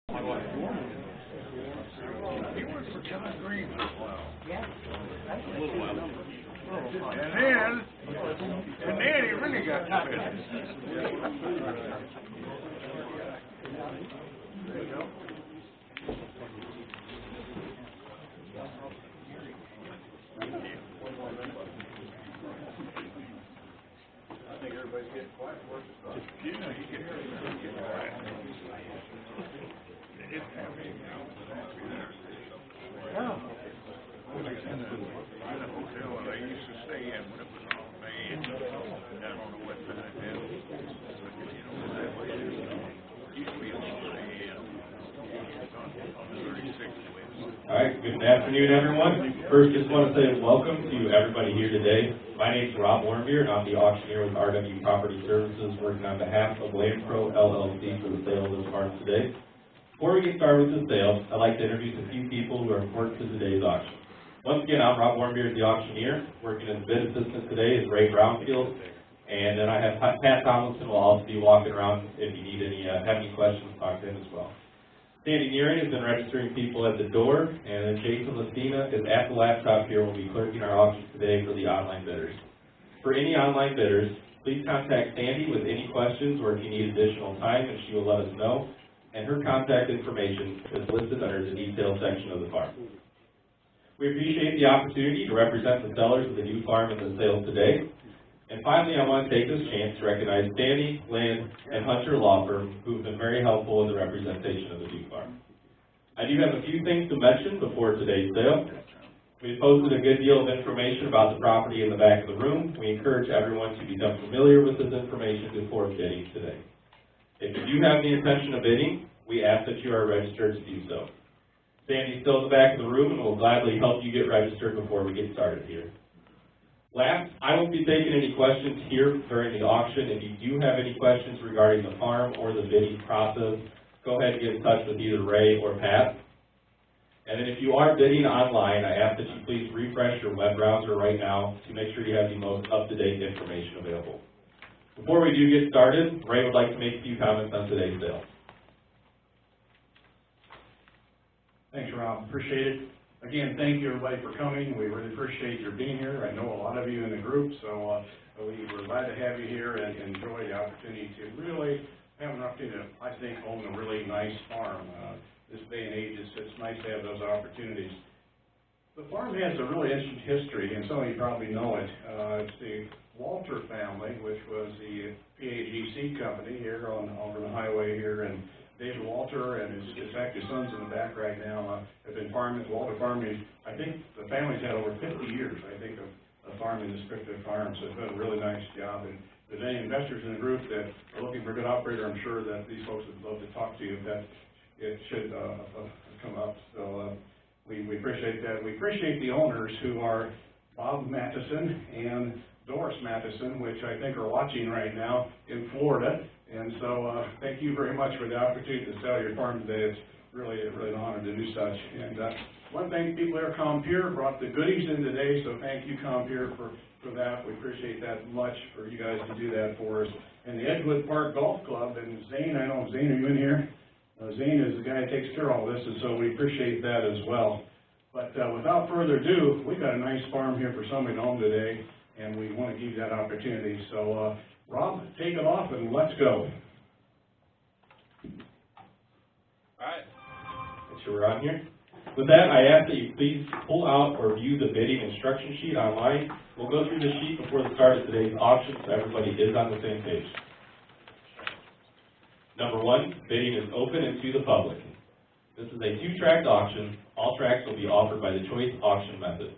He worked for John Green for a while. Yeah. A little while. And then he really got to business. There you go. I think everybody's getting quiet. You know, you get quiet. They didn't have anything else to there. Oh. I was in a hotel that I used to stay in when it was on May. I don't know what that is. But, you know, that way it used to be on May on the 36th way. All right, good afternoon, everyone. First, just want to say welcome to everybody here today. My name is Rob Warmbier, and I'm the auctioneer with RW Property Services, working on behalf of LandPro LLC for the sale of this farm today. Before we get started with the sale, I'd like to introduce a few people who are important to today's auction. Once again, I'm Rob Warmbier, the auctioneer. Working as bid assistant today is Ray Brownfield, and then I have Pat Tomlinson will also be walking around if you need any, have any questions, talk to him as well. Sandy Nearing has been registering people at the door, and then Jason Lastina is at the laptop here. Will be clerking our auction today for the online bidders. For any online bidders, please contact Sandy with any questions or if you need additional time, and she will let us know. And her contact information is listed under the details section of the farm. We appreciate the opportunity to represent the sellers of the new farm in the sale today. And finally, I want to take this chance to recognize Danny, Lynn, and Hunter Law Firm, who have been very helpful in the representation of the new farm. I do have a few things to mention before today's sale. We've posted a good deal of information about the property in the back of the room. We encourage everyone to become familiar with this information before bidding today. If you do have the intention of bidding, we ask that you are registered to do so. Sandy's still in the back of the room and will gladly help you get registered before we get started here. Last, I won't be taking any questions here during the auction. If you do have any questions regarding the farm or the bidding process, go ahead and get in touch with either Ray or Pat. And then if you are bidding online, I ask that you please refresh your web browser right now to make sure you have the most up-to-date information available. Before we do get started, Ray would like to make a few comments on today's sale. Thanks, Rob. Appreciate it. Again, thank you everybody for coming. We really appreciate your being here. I know a lot of you in the group, so we're glad to have you here and enjoy the opportunity to really have an opportunity to, I think, own a really nice farm. This day and age, it's nice to have those opportunities. The farm has a really interesting history, and some of you probably know it. It's the Walter family, which was the PAGC company here over the highway here, and David Walter and his active sons in the back right now have been farming. Walter farming, I think the family's had over 50 years, I think, of farming this particular farm, so it's been a really nice job. And if there's any investors in the group that are looking for a good operator, I'm sure that these folks would love to talk to you if that it should come up. So we appreciate that. We appreciate the owners who are Bob Matheson and Doris Matheson, which I think are watching right now in Florida. And so thank you very much for the opportunity to sell your farm today. It's really an honor to do such. And one thing, people here, Compeer brought the goodies in today, so thank you, Compeer, for that. We appreciate that much for you guys to do that for us. And the Edgewood Park Golf Club, and Zane, I know, Zane, are you in here? Zane is the guy that takes care of all this, and so we appreciate that as well. But without further ado, we've got a nice farm here for somebody to own today, and we want to give you that opportunity. So, Rob, take it off and let's go. All right. Make sure we're on here. With that, I ask that you please pull out or view the bidding instruction sheet online. We'll go through the sheet before the start of today's auction so everybody is on the same page. Number one, bidding is open and to the public. This is a two-tracked auction. All tracks will be offered by the choice auction method.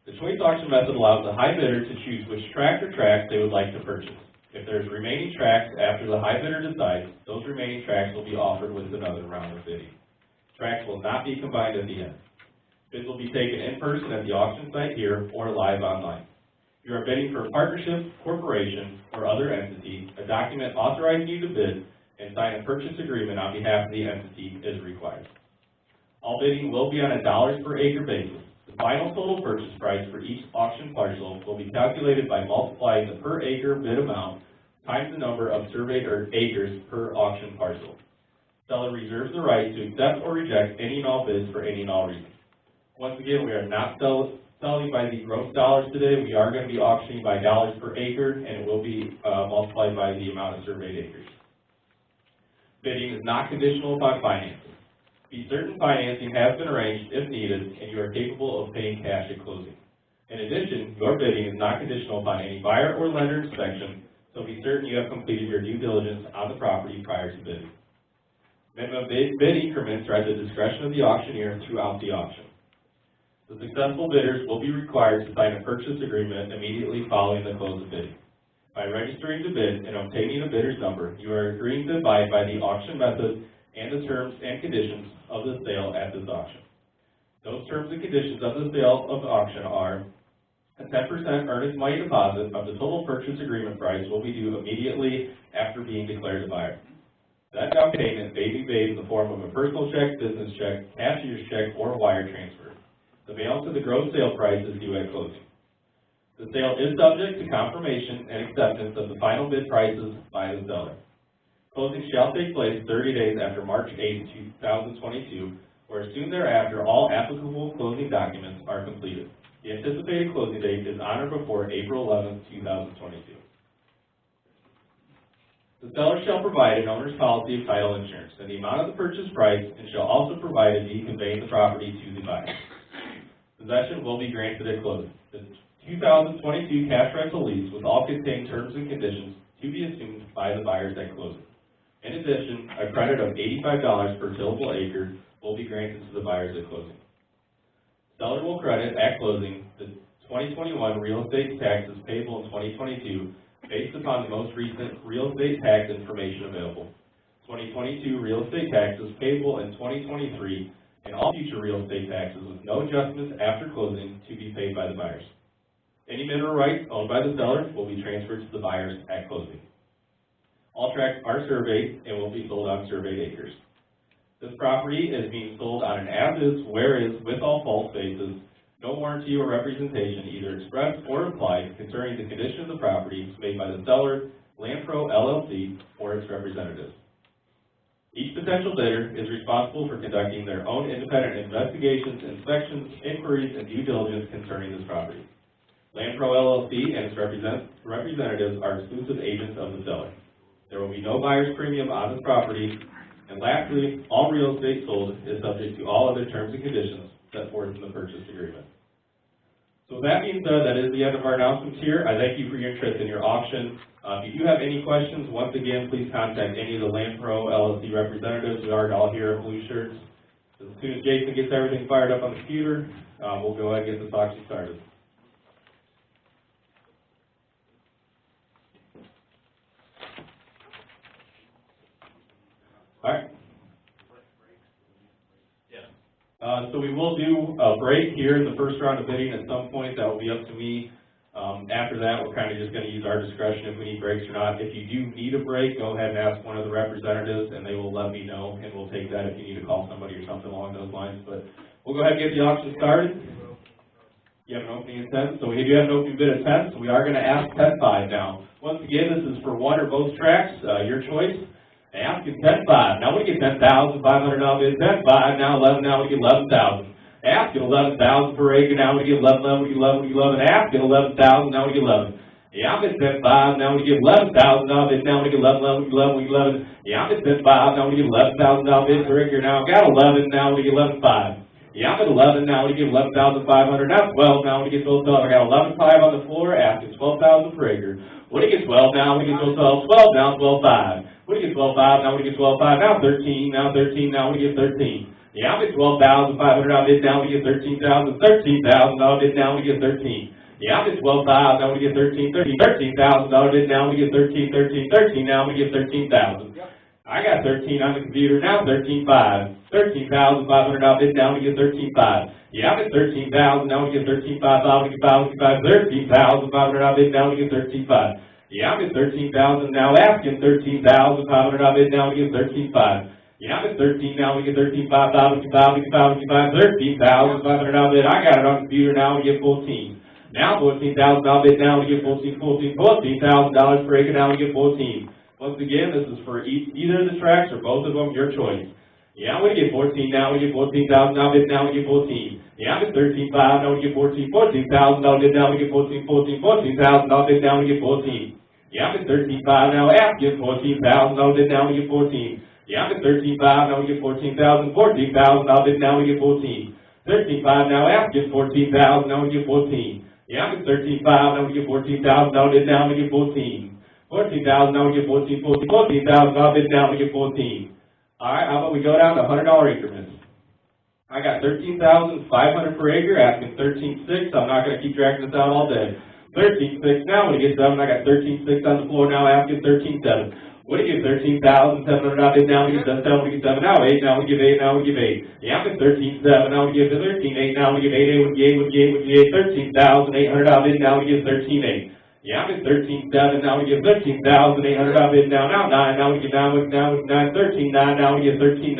The choice auction method allows the high bidder to choose which tract or tracts they would like to purchase. If there's remaining tracts after the high bidder decides, those remaining tracts will be offered with another round of bidding. Tracts will not be combined at the end. Bids will be taken in person at the auction site here or live online. If you are bidding for a partnership, corporation, or other entity, a document authorizing you to bid and sign a purchase agreement on behalf of the entity is required. All bidding will be on a dollars per acre basis. The final total purchase price for each auction parcel will be calculated by multiplying the per acre bid amount times the number of surveyed acres per auction parcel. Seller reserves the right to accept or reject any and all bids for any and all reasons. Once again, we are not selling by the gross dollars today. We are going to be auctioning by dollars per acre, and it will be multiplied by the amount of surveyed acres. Bidding is not conditional upon financing. Be certain financing has been arranged if needed, and you are capable of paying cash at closing. In addition, your bidding is not conditional upon any buyer or lender inspection, so be certain you have completed your due diligence on the property prior to bidding. Minimum bid increments are at the discretion of the auctioneer throughout the auction. The successful bidders will be required to sign a purchase agreement immediately following the close of bidding. By registering to bid and obtaining a bidder's number, you are agreeing to abide by the auction method and the terms and conditions of the sale at this auction. Those terms and conditions of the sale of the auction are: a 10% earnest money deposit of the total purchase agreement price will be due immediately after being declared a buyer. That down payment may be made in the form of a personal check, business check, cashier's check, or wire transfer. The balance of the gross sale price is due at closing. The sale is subject to confirmation and acceptance of the final bid prices by the seller. Closing shall take place 30 days after March 8, 2022, or as soon thereafter all applicable closing documents are completed. The anticipated closing date is on or before April 11, 2022. The seller shall provide an owner's policy of title insurance in the amount of the purchase price and shall also provide a deed conveying the property to the buyer. Possession will be granted at closing. The 2022 cash rental lease with all contained terms and conditions to be assumed by the buyers at closing. In addition, a credit of $85 per tillable acre will be granted to the buyers at closing. Seller will credit at closing the 2021 real estate taxes payable in 2022 based upon the most recent real estate tax information available. 2022 real estate taxes payable in 2023 and all future real estate taxes with no adjustments after closing to be paid by the buyers. Any mineral rights owned by the seller will be transferred to the buyers at closing. All tracts are surveyed and will be sold on surveyed acres. This property is being sold on an as-is, where-is, with all false faces. No warranty or representation, either expressed or implied, concerning the condition of the property made by the seller, LandPro LLC, or its representatives. Each potential bidder is responsible for conducting their own independent investigations, inspections, inquiries, and due diligence concerning this property. LandPro LLC and its representatives are exclusive agents of the seller. There will be no buyer's premium on this property. And lastly, all real estate sold is subject to all other terms and conditions set forth in the purchase agreement. So with that being said, that is the end of our announcements here. I thank you for your interest in your auction. If you do have any questions, once again, please contact any of the LandPro LLC representatives. We are all here in blue shirts. As soon as Jason gets everything fired up on the computer, we'll go ahead and get this auction started. All right. So we will do a break here in the first round of bidding at some point. That will be up to me. After that, we're kind of just going to use our discretion if we need breaks or not. If you do need a break, go ahead and ask one of the representatives, and they will let me know, and we'll take that if you need to call somebody or something along those lines. But we'll go ahead and get the auction started. You have an opening at 10, so we do have an opening bid at 10, so we are going to ask 10-5 now. Once again, this is for one or both tracks, your choice. Asking 10-5. Now we get $10,500 bid. 10-5. Now 11. Now we get 11,000. Asking 11,000 per acre. Now we get 11. 11. We get 11. We get 11. Asking 11,000. Now we get 11. Yeah, I'm at 10-5. Now we get 11,000 bid. Now we get 11. 11. We get 11. We get 11. Yeah, I'm at 10-5. Now we get $11,000 bid per acre. Now I got 11. Now we get 11.5. Yeah, I'm at 11. Now we get 11,500. Now 12. Now we get 12. I got 11.5 on the floor. Asking 12,000 per acre. When it gets 12 now, we get 12. 12 now, 12.5. When it gets 12.5, now we get 12.5, now 13, now 13, now we get 13. Yeah, I'm at 12,500 bid, now we get 13,000, 13,000 bid, now we get 13. Yeah, I'm at 12.5, now we get 13,000 bid, now we get 13, 13, now we get 13,000. I got 13 on the computer, now 13.5, 13,500 bid, now we get 13.5. Yeah, I'm at 13,000, now we get 13.5, 13,500 bid, now we get 13.5. Yeah, I'm at 13,000 now, asking 13,500 bid, now we get 13.5. Yeah, I'm at 13 now, we get 13,500 bid. I got it on the computer now, we get 14. Now 14,000 bid, now we get 14,000 per acre, now we get 14. Once again, this is for either of the tracks or both of them, your choice. Yeah, I'm going to get 14 now, we get 14,000, now bid now, we get 14. Yeah, I'm at 13.5, now we get 14, 14,000, now bid now, we get 14, 14, 14,000, now bid now, we get 14. Yeah, I'm at 13.5 now, ask get 14,000, now bid now, we get 14. Yeah, I'm at 13.5, now we get 14,000, 14,000, now bid now, we get 14. 13.5 now, ask get 14,000, now we get 14. Yeah, I'm at 13.5, now we get 14,000, now bid now, we get 14. 14,000, now we get 14, 14, 14,000, now bid now, we get 14. Alright, how about we go down to $100 increments? I got 13,500 per acre, asking 13.6. I'm not going to keep dragging this out all day. 13.6 now, when it gets 7, I got 13.6 on the floor now, asking 13.7. When it gets 13,700 out there, now we get 7, we get 7, now 8, now we give 8, now we give 8. Yeah, I'm at 13.7, now we give 13.8, now we give 8, 8, we give 8, 13,800 out there, now we give 13.8. Yeah, I'm at 13.7, now we get 13,800 out bid now, 9, now we get 9, 13.9, now we get 13.9.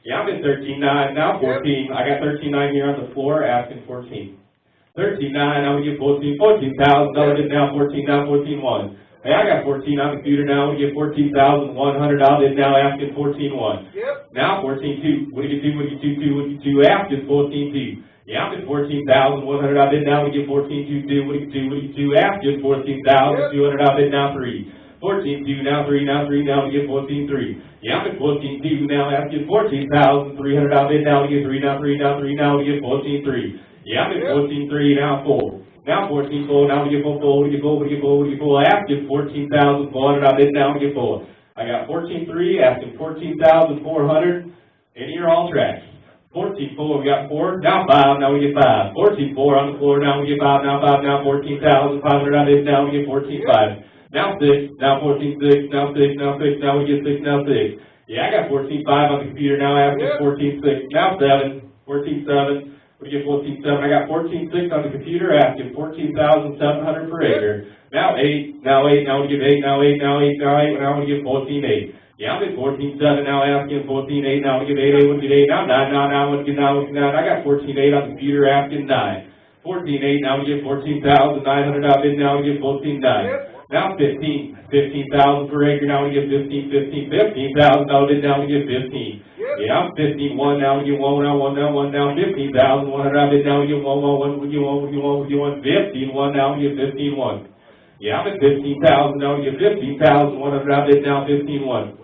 Yeah, I'm at 13.9, now 14, I got 13.9 here on the floor, asking 14. 13.9, now we get 14, 14,000, now we get now 14, now 14.1. Hey, I got 14 on the computer now, we get 14,100 out bid now, asking 14.1. Yep. Now 14.2, what do you get 2, what do you get 2, what do you get 2, asking 14.2. Yeah, I'm at 14,100, I bid now, we get 14.22, what do you do, what do you do, after 14,200, I bid now 3. 14.2, now 3, now 3, now we get 14.3. Yeah, I'm at 14.2, now after 14,300, I bid now, we get 3, now 3, now 3, now we get 14.3. Yeah, I'm at 14.3, now 4. Now 14.4, now we get 4, we get 4, we get 4, we get 4, after 14,400, I bid now, we get 4. I got 14.3, asking 14,400, and here are all tracks. 14.4, we got 4, now 5, now we get 5. 14.4 on the floor, now we get 5, now 5, now 14,500 on this, now we get 14.5. Now 6, now 14.6, now 6, now 6, now we get 6, now 6. Yeah, I got 14.5 on the computer, now I have 14.6, now 7, 14.7, we get 14.7. I got 14.6 on the computer, asking 14,700 per acre. Now 8, now 8, now we get 8, now 8, now 8, now 8, now we get 14.8. Yeah, I'm at 14.7 now, asking 14.8, now we get 8, 8, we get 8, now 9, now we get 9, I got 14.8 on the computer, asking 9. 14.8, now we get 14,900 out bid, now we get 14.9. Now 15,000 per acre, now we get 15,000 out bid, now we get 15. Yeah, I'm 15.1, now we get 1, now 15,100 out bid, now we get 1, we get 1, 15.1, now we get 15.1. Yeah, I'm at 15,000, now we get 15,100 out bid, now 15.1.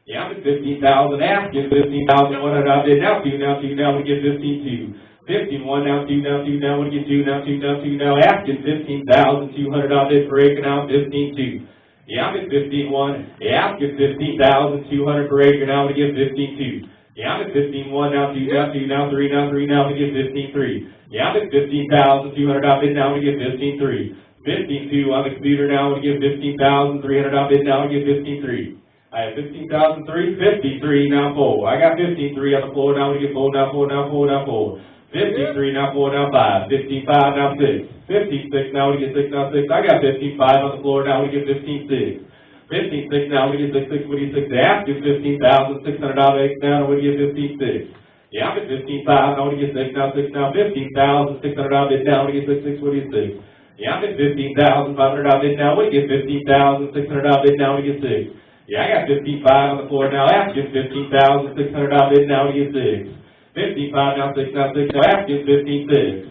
Yeah, I'm at 15,000, asking 15,100 out bid, now 2, now we get 15.2. 15.1, now 2, now we get 2, now asking 15,200 out bid per acre, now 15.2. Yeah, I'm at 15.1, asking 15,200 per acre, now we get 15.2. Yeah, I'm at 15.1, now 2, now 3, now we get 15.3. Yeah, I'm at 15,200 out bid, now we get 15.3. 15.2 on the computer, now we get 15,300 out bid, now we get 15.3. I have 15,003, 53, now 4. I got 15.3 on the floor, now we get 4, now 4, now 4, now 4. 53, now 4, now 5. 15.5, now 6. 15.6, now we get 6, now 6. I got 15.5 on the floor, now we get 15.6. 15.6, now we get 6, what do you 6? After 15,600 out of now we get 15.6. Yeah, I'm at 15.5, now we get 6, now 6, now 15,600 out of now we get 6, what do you 6? Yeah, I'm at 15,500 out of now we get 15,600 out of now we get 6. Yeah, I got 15.5 on the floor, now after 15,600 out of now we get 6. 15.5, now 6, now 6, now after 15.6.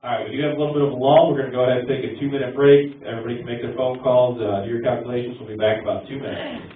Alright, we do have a little bit of a lull. We're going to go ahead and take a 2-minute break. Everybody can make their phone calls, do your calculations. We'll be back in about 2 minutes.